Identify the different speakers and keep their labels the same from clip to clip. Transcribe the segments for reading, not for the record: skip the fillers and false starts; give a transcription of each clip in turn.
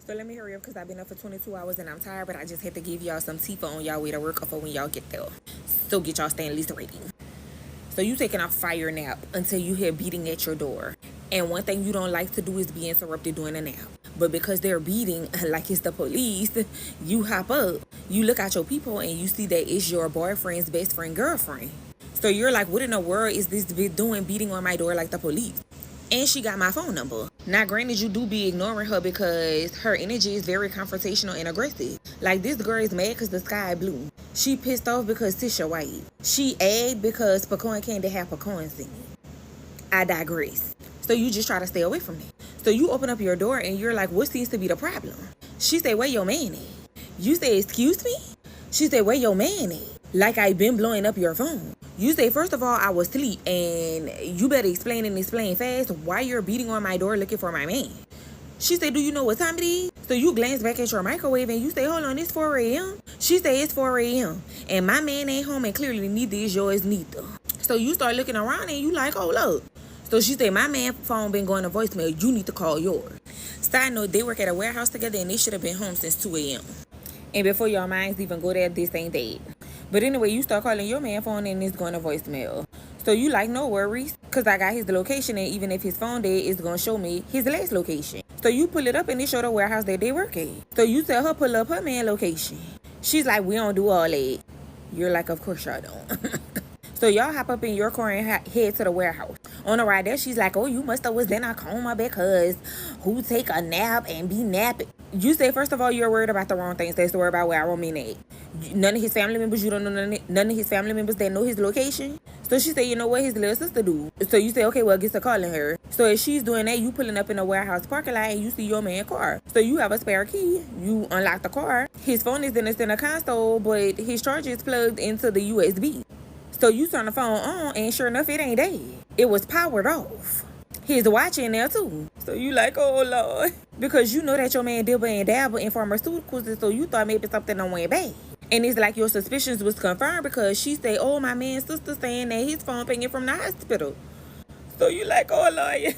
Speaker 1: So let me hurry up because I've been up for 22 hours and I'm tired, but I just had to give y'all some tea for on y'all way to work or for when y'all get there. So get y'all Stanley's ready. So you taking a fire nap until you hear beating at your door. And one thing you don't like to do is be interrupted during a nap. But because they're beating like it's the police, you hop up, you look at your people and you see that it's your boyfriend's best friend girlfriend. So you're like, what in the world is this bitch doing beating on my door like the police? And she got my phone number. Now, granted, you do be ignoring her because her energy is very confrontational and aggressive. Like, this girl is mad because the sky blue. She pissed off because Tisha white. She egged because pecan candy have pecans in it. I digress. So you just try to stay away from that. So you open up your door and you're like, what seems to be the problem? She say, where your man at? You say, excuse me? She say, where your man at? Like I been blowing up your phone. You say, first of all, I was asleep, and you better explain fast why you're beating on my door looking for my man. She said, do you know what time it is? So you glance back at your microwave and you say, hold on, it's 4 a.m. She say it's 4 a.m. and my man ain't home and clearly neither is yours neither. So you start looking around and you like, oh, look. So she said, my man's phone been going to voicemail. You need to call yours. Side note, they work at a warehouse together and they should have been home since 2 a.m. And before your minds even go there, this ain't that. But anyway, you start calling your man phone and it's going to voicemail. So you like, no worries, because I got his location, and even if his phone dead, it's going to show me his last location. So you pull it up and it show the warehouse that they work at. So you tell her pull up her man location. She's like, we don't do all that. You're like, of course y'all don't. So y'all hop up in your car and head to the warehouse. On the ride there, she's like, oh, you must have was in a coma because who take a nap and be napping? You say, first of all, you're worried about the wrong things. That's the word about where I don't mean that. None of his family members, you don't know none of his family members that know his location. So she said, you know what his little sister do? So you say, okay, well, get to calling her. So if she's doing that, you pulling up in a warehouse parking lot and you see your man's car. So you have a spare key. You unlock the car. His phone is in the center console, but his charger is plugged into the USB. So you turn the phone on and sure enough, it ain't dead. It was powered off. His watch in there too. So you like, oh Lord. Because you know that your man dibble and dabble in pharmaceuticals, and so you thought maybe something done went bad. And it's like your suspicions was confirmed because she said, oh, my man's sister saying that his phone pinging from the hospital. So you like, oh Lord.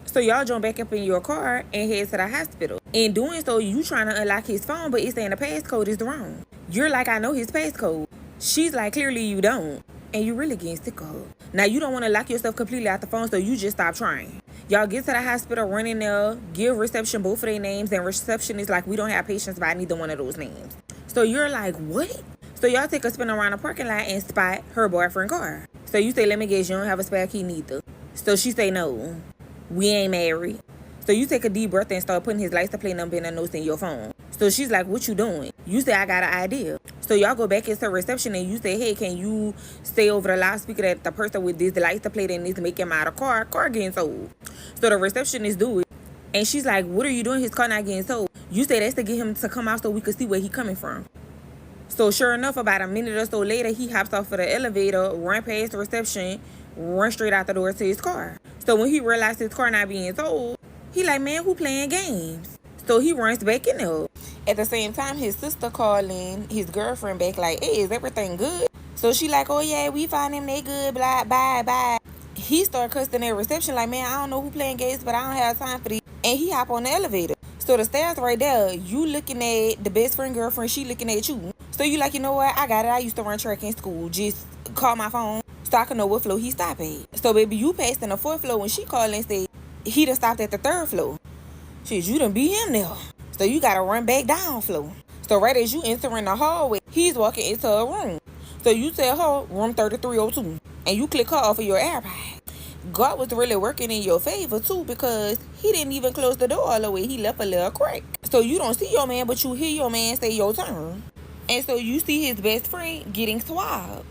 Speaker 1: So y'all jump back up in your car and head to the hospital. In doing so, you trying to unlock his phone, but it's saying the passcode is wrong. You're like, I know his passcode. She's like, clearly you don't. And you really getting sick of her. Now, you don't want to lock yourself completely out the phone, so you just stop trying. Y'all get to the hospital, run in there, give reception both of their names, and reception is like, we don't have patients by neither one of those names. So you're like, what? So y'all take a spin around the parking lot and spot her boyfriend car. So you say, let me guess, you don't have a spare key neither. So she say, no, we ain't married. So you take a deep breath and start putting his license plate number and a note in your phone. So she's like, what you doing? You say, I got an idea. So y'all go back into reception and you say, hey, can you say over the loudspeaker that the person with this license plate and this making him out of car getting sold? So the receptionist do it. And she's like, what are you doing? His car not getting sold. You say that's to get him to come out so we could see where he coming from. So sure enough, about a minute or so later, he hops off of the elevator, run past the reception, run straight out the door to his car. So when he realized his car not being sold, he like, man, who playing games? So he runs back in there. At the same time, his sister calling his girlfriend back like, hey, is everything good? So she like, oh yeah, we find him, they good, blah, bye. He start cussing at reception like, man, I don't know who playing games, but I don't have time for this. And he hop on the elevator. So the stairs right there, you looking at the best friend girlfriend, she looking at you. So you like, you know what, I got it. I used to run track in school. Just call my phone so I can know what floor he stop at. So baby, you passed in the 4th floor when she called and said he done stopped at the 3rd floor. Shit, you done beat him there. So you gotta run back down floor. So right as you entering the hallway, he's walking into a room. So you tell her, room 3302. And you click her off of your AirPod. God was really working in your favor too, because he didn't even close the door all the way. He left a little crack. So you don't see your man, but you hear your man say your turn. And so you see his best friend getting swabbed.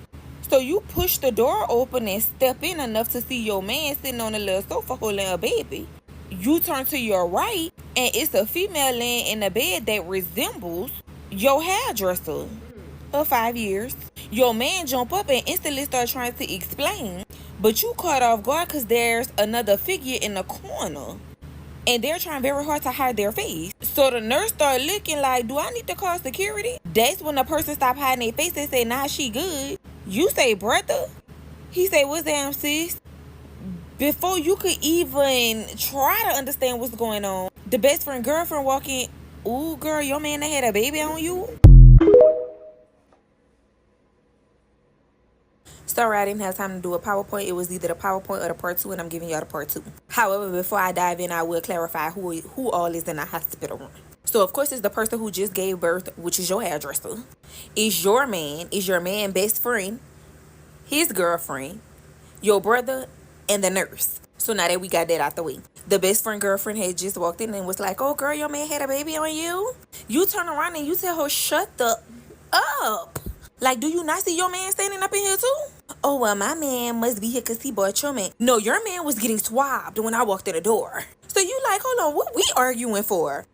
Speaker 1: So you push the door open and step in enough to see your man sitting on a little sofa holding a baby. You turn to your right, and it's a female laying in a bed that resembles your hairdresser of 5 years. Your man jump up and instantly start trying to explain, but you caught off guard because there's another figure in the corner, and they're trying very hard to hide their face. So the nurse start looking like, do I need to call security? That's when the person stop hiding their face and say, nah, she good. You say, brother? He say, what's that, sis? Before you could even try to understand what's going on, The best friend girlfriend walk in. Ooh, girl, your man that had a baby on you? Sorry, I didn't have time to do a PowerPoint. It was either the PowerPoint or the part 2, and I'm giving y'all the part 2. However, before I dive in, I will clarify who all is in the hospital room. So, of course, it's the person who just gave birth, which is your hairdresser. Is your man best friend, his girlfriend, your brother, and the nurse. So now that we got that out the way, the best friend girlfriend had just walked in and was like, "Oh, girl, your man had a baby on you." You turn around and you tell her, "Shut the up." Like, do you not see your man standing up in here too? Oh, well, my man must be here because he bought your man. No, your man was getting swabbed when I walked in the door. So you like, hold on, what we arguing for?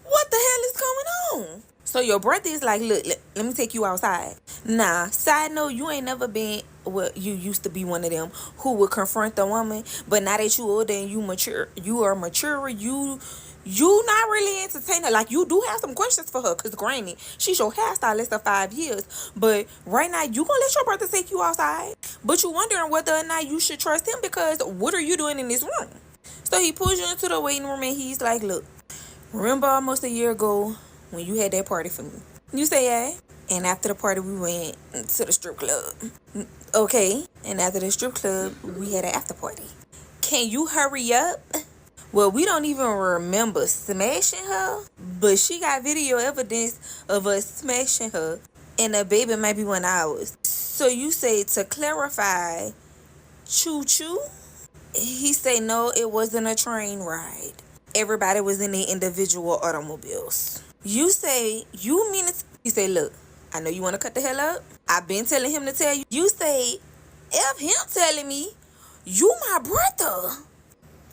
Speaker 1: What the hell is going on? So your brother is like, look, let me take you outside. Nah, side note, you ain't never been, well, you used to be one of them who would confront the woman, but now that you older and you are mature, you not really entertaining. Like, you do have some questions for her, because granted, she's your hairstylist of 5 years, but right now, you gonna let your brother take you outside, but you wondering whether or not you should trust him, because what are you doing in this room? So he pulls you into the waiting room and he's like, look, remember almost a year ago when you had that party for me? You say, yeah. And after the party, we went to the strip club. Okay. And after the strip club, we had an after party. Can you hurry up? Well, we don't even remember smashing her, but she got video evidence of us smashing her, and the baby might be 1 hour. So you say, to clarify, choo-choo? He say, no, it wasn't a train ride. Everybody was in their individual automobiles. You say, you mean it? He say, look, I know you want to cut the hell up. I've been telling him to tell you. You say, F him telling me, you my brother.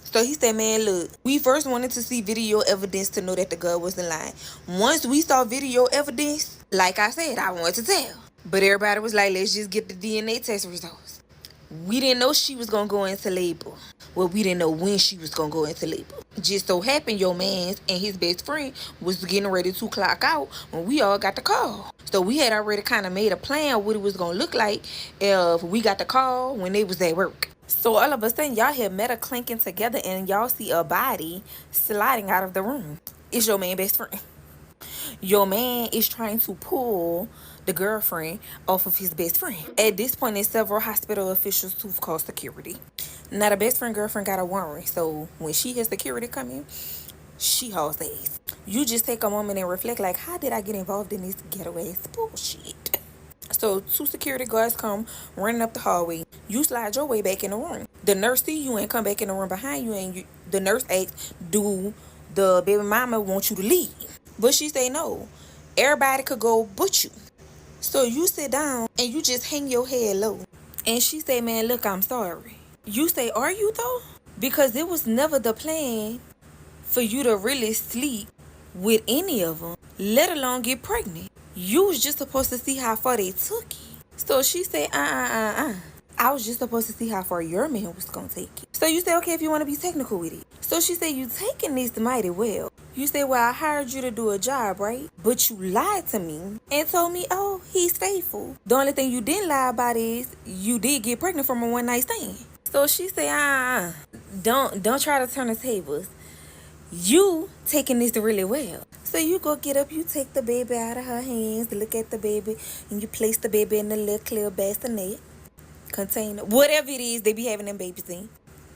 Speaker 1: So he said, man, look, we first wanted to see video evidence to know that the girl wasn't lying. Once we saw video evidence, like I said, I wanted to tell. But everybody was like, let's just get the DNA test results. We didn't know she was going to go into labor. Well, we didn't know when she was going to go into labor. Just so happened your man and his best friend was getting ready to clock out when we all got the call. So we had already kind of made a plan what it was going to look like if we got the call when they was at work. So all of a sudden, y'all hear metal clinking together and y'all see a body sliding out of the room. It's your man best friend. Your man is trying to pull the girlfriend off of his best friend. At this point, there's several hospital officials who've called security. Now, the best friend girlfriend got a warrant, so when she hears security coming, she hauls ass. You just take a moment and reflect, like, how did I get involved in this ghetto ass bullshit? So 2 security guards come running up the hallway. You slide your way back in the room. The nurse see you and come back in the room behind you, and the nurse asks, do the baby mama want you to leave? But she say no. Everybody could go but you. So you sit down and you just hang your head low. And she say, man, look, I'm sorry. You say, are you though? Because it was never the plan for you to really sleep with any of them, let alone get pregnant. You was just supposed to see how far they took it. So she said, I was just supposed to see how far your man was going to take it. So you say, okay, if you want to be technical with it. So she said, you taking this mighty well. You say, well, I hired you to do a job, right? But you lied to me and told me, oh, he's faithful. The only thing you didn't lie about is you did get pregnant from a one-night stand. So she said, don't try to turn the tables. You taking this really well. So you go get up, you take the baby out of her hands, look at the baby, and you place the baby in the little clear bassinet container, whatever it is they be having them babies in.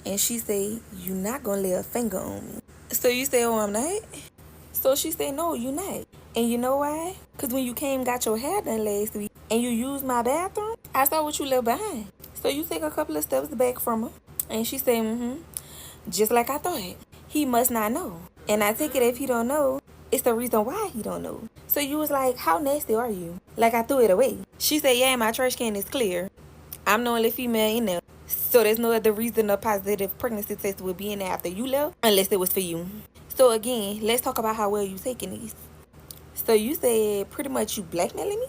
Speaker 1: And she say, you not gonna lay a finger on me. So you say, oh, I'm not? So she say, no, you not. And you know why? Because when you came got your hair done last week and you used my bathroom, I saw what you left behind. So you take a couple of steps back from her. And she say, just like I thought. He must not know. And I take it if he don't know, it's the reason why he don't know. So you was like, how nasty are you? Like I threw it away. She said, yeah, my trash can is clear. I'm the only female in there. So there's no other reason a positive pregnancy test would be in there after you left, unless it was for you. So again, let's talk about how well you taking these. So you said pretty much you blackmailing me?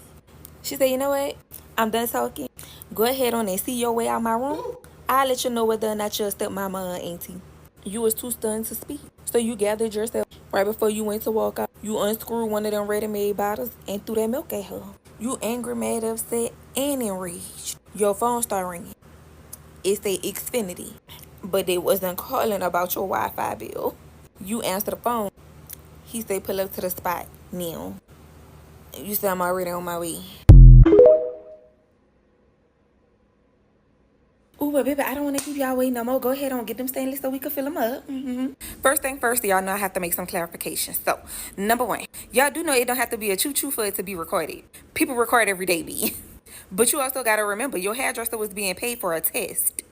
Speaker 1: She said, you know what? I'm done talking. Go ahead on and see your way out my room. I'll let you know whether or not you're a stepmama or auntie. You was too stunned to speak. So you gathered yourself right before you went to walk out. You unscrewed one of them ready-made bottles and threw that milk at her. You angry, mad, upset, and enraged. Your phone started ringing. It said Xfinity, but they wasn't calling about your Wi-Fi bill. You answer the phone. He say, pull up to the spot now. You say, I'm already on my way. Ooh, but baby, I don't want to keep y'all waiting no more. Go ahead on, get them stainless so we can fill them up. First thing first, y'all know I have to make some clarifications. So, number one, y'all do know it don't have to be a choo-choo for it to be recorded. People record every day, B. But you also got to remember, your hairdresser was being paid for a test.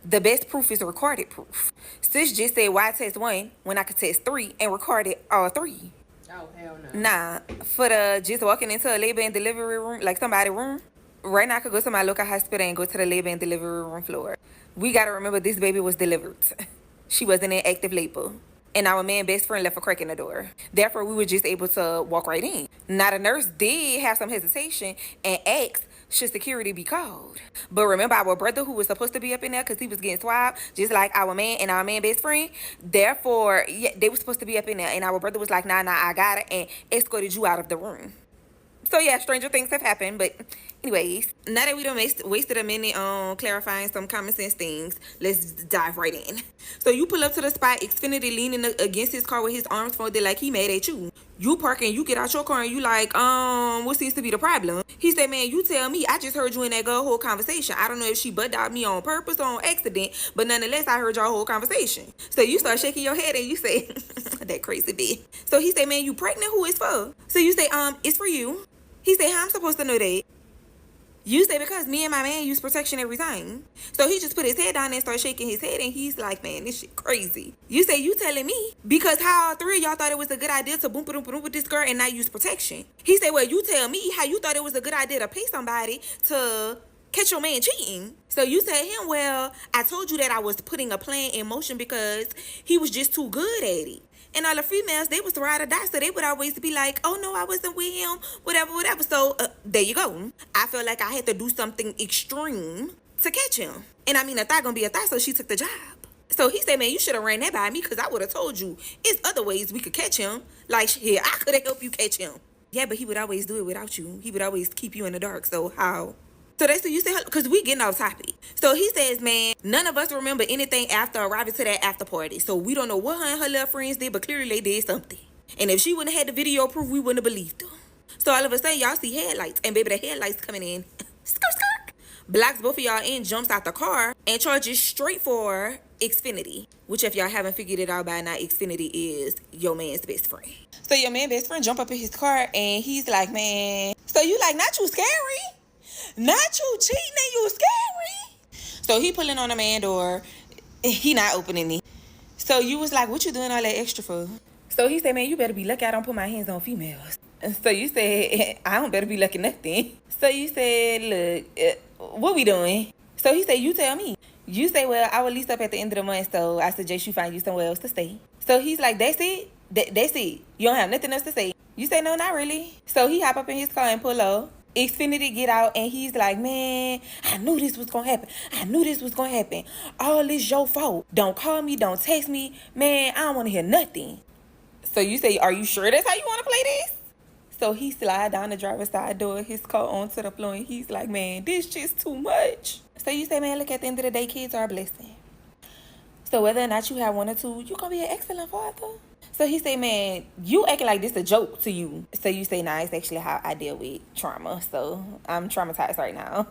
Speaker 1: The best proof is recorded proof. Sis just said, why test one when I could test three and record it all three?
Speaker 2: Oh, hell no.
Speaker 1: Nah, for the just walking into a labor and delivery room, like somebody's room. Right now, I could go to my local hospital and go to the labor and delivery room floor. We got to remember this baby was delivered. She wasn't in active labor. And our man best friend left a crack in the door. Therefore, we were just able to walk right in. Now, the nurse did have some hesitation and asked, should security be called? But remember, our brother who was supposed to be up in there because he was getting swabbed, just like our man and our man best friend. Therefore, yeah, they were supposed to be up in there. And our brother was like, nah, I got it, and escorted you out of the room. So yeah, stranger things have happened, but anyways, now that we done wasted a minute on clarifying some common sense things, let's dive right in. So you pull up to the spot, Xfinity leaning against his car with his arms folded like he mad at you. You park and you get out your car and you like, what seems to be the problem? He said, man, you tell me. I just heard you in that girl whole conversation. I don't know if she butt-dialed me on purpose or on accident, but nonetheless, I heard your whole conversation. So you start shaking your head and you say, that crazy bitch. So he said, man, you pregnant? Who is for? So you say, it's for you. He said, how I'm supposed to know that? You say, because me and my man use protection every time. So he just put his head down and started shaking his head, and he's like, man, this shit crazy. You say, you telling me? Because how all three of y'all thought it was a good idea to boom with this girl and not use protection? He said, well, you tell me how you thought it was a good idea to pay somebody to catch your man cheating. So you tell him, well, I told you that I was putting a plan in motion because he was just too good at it. And all the females, they was ride or die, so they would always be like, oh, no, I wasn't with him, whatever. So, there you go. I felt like I had to do something extreme to catch him. And I mean, a thought gonna be a thought, so she took the job. So he said, man, you should have ran that by me because I would have told you it's other ways we could catch him. Like, here, I could have helped you catch him. Yeah, but he would always do it without you. He would always keep you in the dark, so how? So that's what you say, because we getting off topic. So he says, man, none of us remember anything after arriving to that after party. So we don't know what her and her little friends did, but clearly they did something. And if she wouldn't have had the video proof, we wouldn't have believed her. So all of a sudden, y'all see headlights. And baby, the headlights coming in. Skirt. Blocks both of y'all in, jumps out the car, and charges straight for Xfinity. Which if y'all haven't figured it out by now, Xfinity is your man's best friend. So your man's best friend jump up in his car, and he's like, man, so you like, not you scary? Not you cheating and you scary. So he pulling on the man door. He not opening it. So you was like, what you doing all that extra for? So he said, man, you better be lucky I don't put my hands on females. So you said, I don't better be lucky nothing. So you said, look, what we doing? So he said, you tell me. You say, well, I will lease up at the end of the month, so I suggest you find you somewhere else to stay. So he's like, that's it? That's it. You don't have nothing else to say. You say, no, not really. So he hop up in his car and pull up. Xfinity get out and he's like, man, I knew this was gonna happen. All this your fault. Don't call me, don't text me. Man, I don't want to hear nothing. So you say, are you sure that's how you want to play this? So he slide down the driver's side door, his car onto the floor, and he's like, man, this just too much. So you say, man, look, at the end of the day, kids are a blessing. So whether or not you have one or two, you gonna be an excellent father. So he say, man, you acting like this a joke to you. So you say, nah, it's actually how I deal with trauma. So I'm traumatized right now.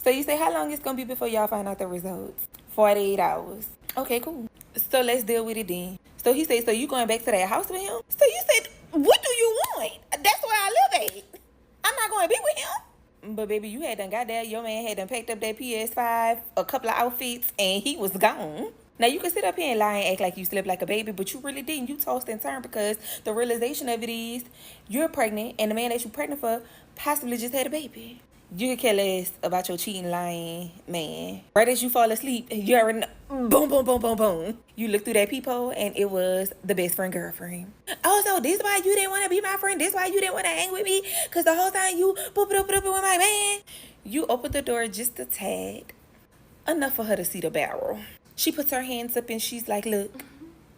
Speaker 1: So you say, how long it's going to be before y'all find out the results? 48 hours. Okay, cool. So let's deal with it then. So he said, so you going back to that house with him? So you said, what do you want? That's where I live at. I'm not going to be with him. But baby, you had done got there. Your man had done packed up that PS5, a couple of outfits, and he was gone. Now, you can sit up here and lie and act like you slept like a baby, but you really didn't. You tossed and turned because the realization of it is you're pregnant, and the man that you're pregnant for possibly just had a baby. You could care less about your cheating, lying man. Right as you fall asleep, you already know, boom. You look through that peephole, and it was the best friend girlfriend. Oh, so this why you didn't want to be my friend? This why you didn't want to hang with me? Because the whole time you boop it up with my man. You opened the door just a tad. Enough for her to see the barrel. She puts her hands up and she's like, look,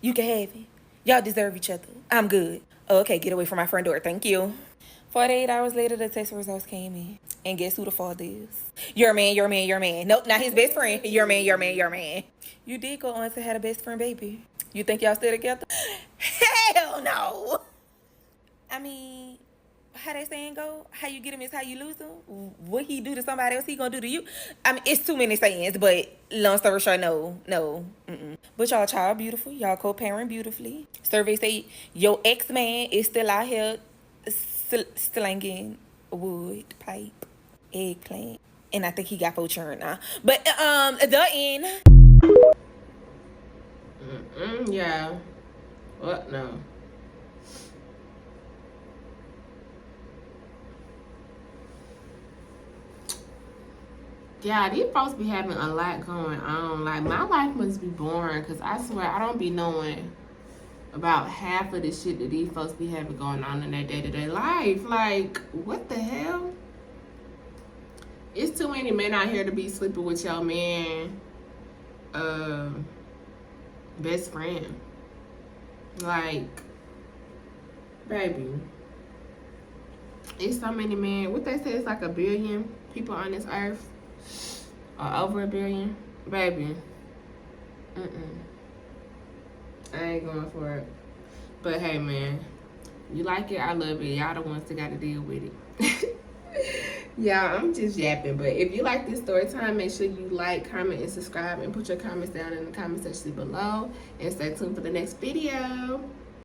Speaker 1: you can have it. Y'all deserve each other. I'm good. Oh, okay, get away from my front door. Thank you. 48 hours later, the test results came in. And guess who the father is? Your man. Nope, not his best friend. Your man. You did go on to have a best friend baby. You think y'all still together? Hell no. I mean, how that saying go? How you get him is how you lose him. What he do to somebody else, he gonna do to you. I mean, it's too many sayings, but long story short, no. Mm-mm. But y'all child beautiful. Y'all co-parent beautifully. Survey say your ex-man is still out here slinging wood, pipe, eggplant. And I think he got 4 children now. But the end.
Speaker 2: Yeah. What? No. Yeah, these folks be having a lot going on. Like, my life must be boring, because I swear I don't be knowing about half of the shit that these folks be having going on in their day-to-day life. Like, what the hell? It's too many men out here to be sleeping with your man best friend. Like, baby, it's so many men. What they say, it's like 1 billion people on this earth, or over 1 billion. Baby, I ain't going for it. But hey, man, you like it, I love it. Y'all the ones that gotta deal with it. Yeah, I'm just yapping. But if you like this story time, make sure you like, comment, and subscribe, and put your comments down in the comment section below. And stay tuned for the next video.